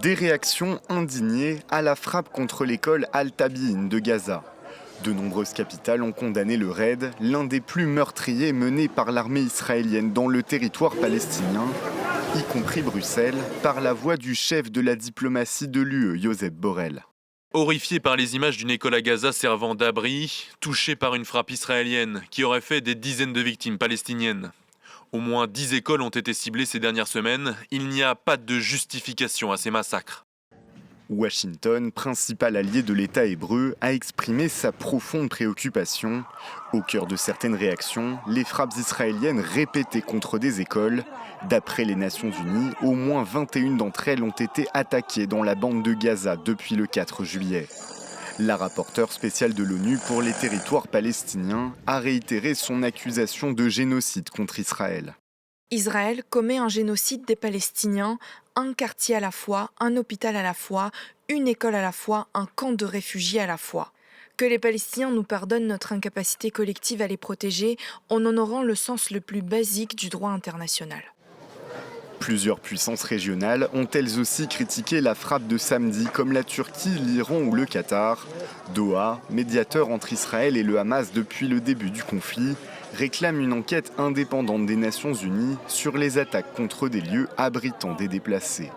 Des réactions indignées à la frappe contre l'école Al-Tabi'in de Gaza. De nombreuses capitales ont condamné le raid, l'un des plus meurtriers menés par l'armée israélienne dans le territoire palestinien, y compris Bruxelles, par la voix du chef de la diplomatie de l'UE, Josep Borrell. Horrifié par les images d'une école à Gaza servant d'abri, touché par une frappe israélienne qui aurait fait des dizaines de victimes palestiniennes. Au moins 10 écoles ont été ciblées ces dernières semaines. Il n'y a pas de justification à ces massacres. Washington, principal allié de l'État hébreu, a exprimé sa profonde préoccupation. Au cœur de certaines réactions, les frappes israéliennes répétées contre des écoles. D'après les Nations Unies, au moins 21 d'entre elles ont été attaquées dans la bande de Gaza depuis le 4 juillet. La rapporteure spéciale de l'ONU pour les territoires palestiniens a réitéré son accusation de génocide contre Israël. Israël commet un génocide des Palestiniens, un quartier à la fois, un hôpital à la fois, une école à la fois, un camp de réfugiés à la fois. Que les Palestiniens nous pardonnent notre incapacité collective à les protéger en honorant le sens le plus basique du droit international. Plusieurs puissances régionales ont elles aussi critiqué la frappe de samedi, comme la Turquie, l'Iran ou le Qatar. Doha, médiateur entre Israël et le Hamas depuis le début du conflit, réclame une enquête indépendante des Nations Unies sur les attaques contre des lieux abritant des déplacés.